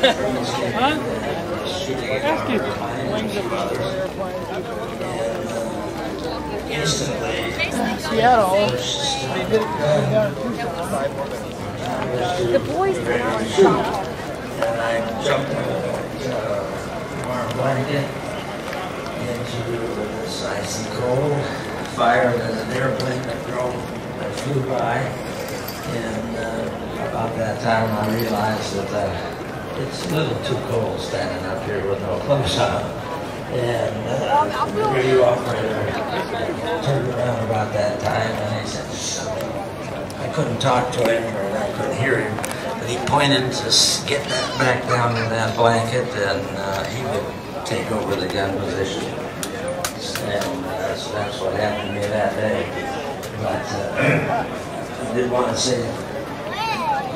Huh? Ask you. Instantly, Seattle, they did it down to 265. The boys were on shot. and I jumped warm blanket into this icy cold, fired at an airplane that flew by, and about that time I realized that it's a little too cold standing up here with no clothes on. And the radio operator turned around about that time and he said, I couldn't talk to him or I couldn't hear him, but he pointed to get that back down in that blanket and he would take over the gun position. And that's what happened to me that day. But I did want to say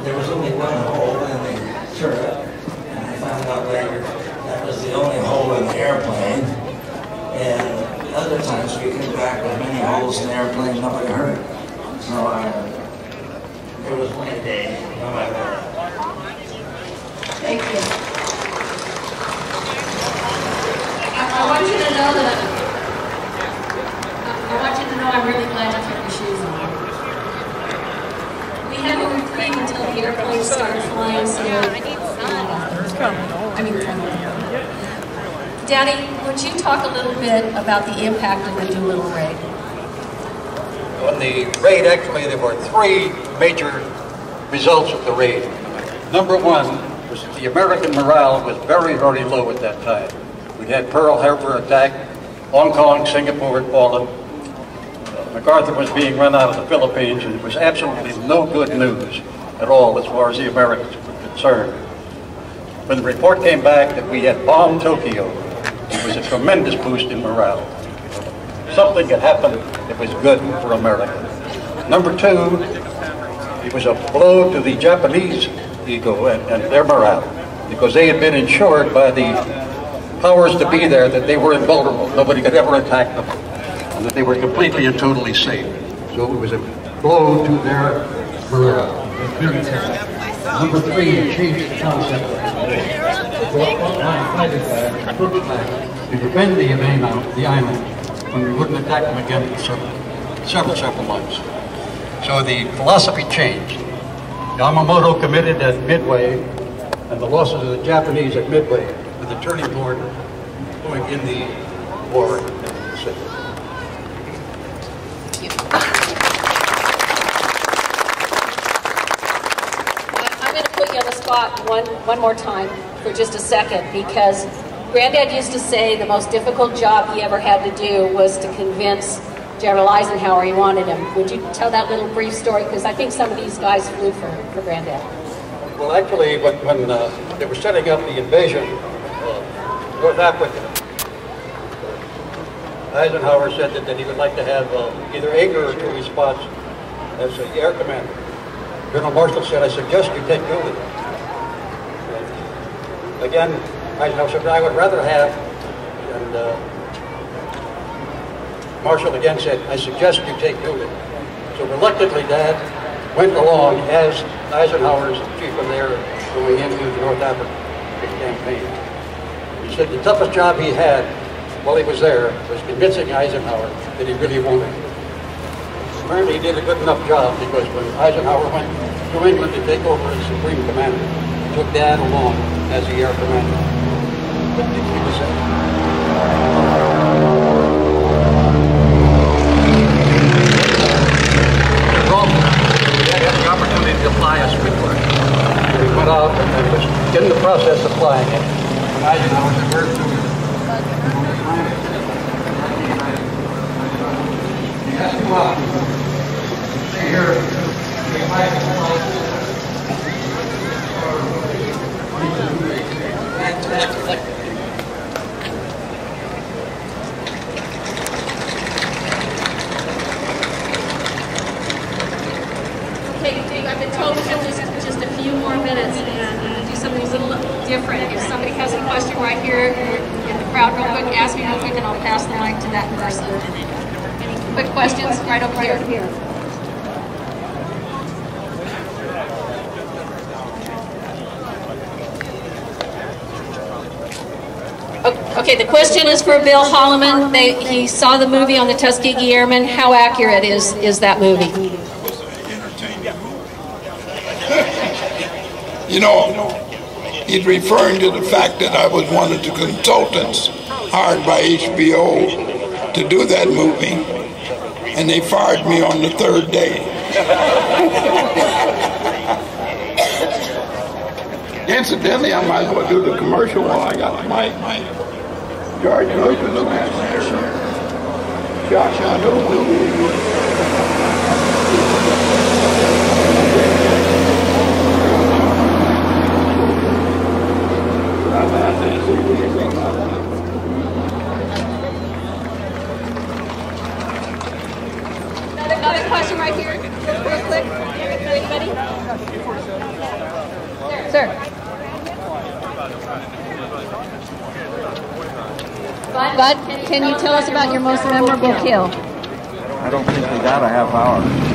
there was only one hole in the turret, and I found out later that was the only hole in the airplane. And other times we came back with many holes in the airplane, nobody heard. So it was my day, no matter what. Thank you. I want you to know that I'm really glad you took your shoes on. We have a reprieve until the airplanes start flying, so Daddy, would you talk a little bit about the impact of the Doolittle raid? On the raid, actually, there were three major results of the raid. Number one was that the American morale was very, very low at that time. We had Pearl Harbor attack, Hong Kong, Singapore had fallen. MacArthur was being run out of the Philippines, and it was absolutely no good news at all as far as the Americans were concerned. When the report came back that we had bombed Tokyo, it was a tremendous boost in morale. Something had happened that was good for America. Number two, it was a blow to the Japanese ego and their morale, because they had been assured by the powers to be there that they were invulnerable. Nobody could ever attack them, and that they were completely and totally safe. So it was a blow to their morale. Number three, it changed the concept of to defend the island when we wouldn't attack them again for several months. So the philosophy changed. Yamamoto committed at Midway, and the losses of the Japanese at Midway were the turning point in the war in the Pacific. I'm going to put you on the spot one more time for just a second, because Granddad used to say the most difficult job he ever had to do was to convince General Eisenhower he wanted him. Would you tell that little brief story? Because I think some of these guys flew for Granddad. Well, actually, when they were setting up the invasion of North Africa, Eisenhower said that he would like to have either 8 or 2 spots as the air commander. General Marshall said, I suggest you take Doolittle. Again, Eisenhower said, I would rather have, and Marshall again said, I suggest you take Doolittle. So reluctantly, Dad went along as Eisenhower's chief of air going into the North Africa campaign. He said the toughest job he had while he was there was convincing Eisenhower that he really wanted it. Apparently he did a good enough job, because when Eisenhower went to England to take over as Supreme Commander, he took Dad along as the air commander. But he was the opportunity to fly a Swiftliner. So we went out and was in the process of flying it. And Eisenhower said, where's Doolittle? He has to go out. Stay here. I've been told we have just a few more minutes and do something a little different. If somebody has a question right here in the crowd, real quick, ask me real quick, and I'll pass the mic to that person. Any quick questions right over here? Okay, the question is for Bill Hollomon. He saw the movie on the Tuskegee Airmen. How accurate is that movie? You know, he's referring to the fact that I was one of the consultants hired by HBO to do that movie, and they fired me on the third day. Incidentally, I might as well do the commercial while I got the mic. George Lucas, look at that. Josh, I Another question right here, real quick. Anybody? Sir. Bud, can you tell us about your most memorable kill? I don't think we got a half hour.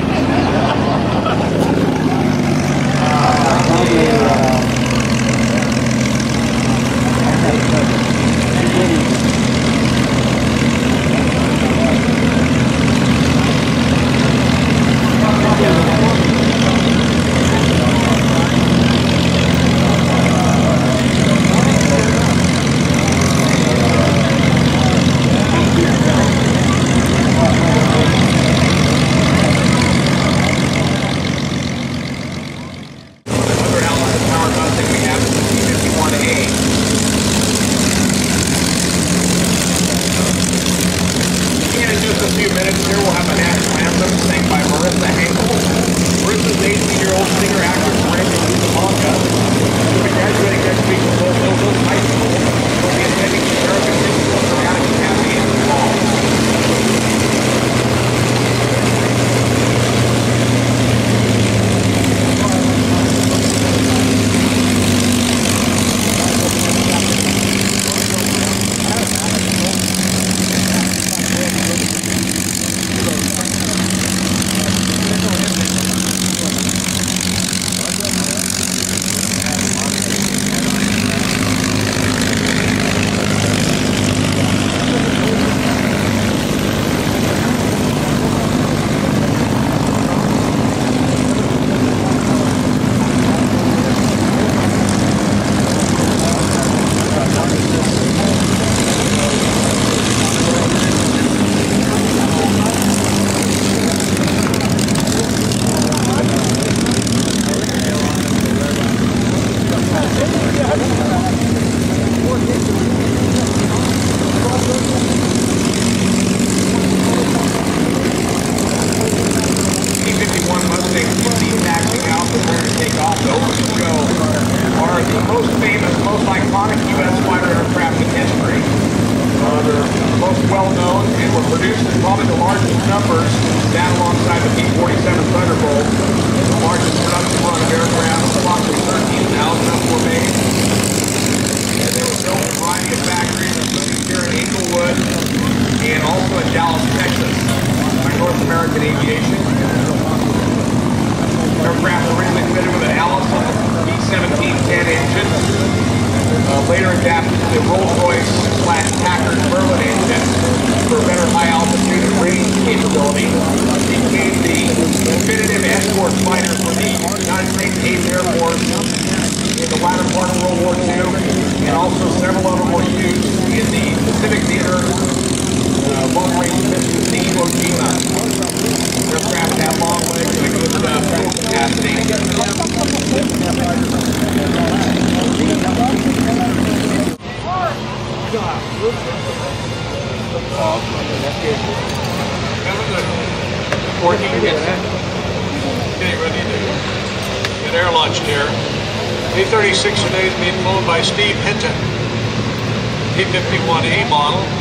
A-51A model.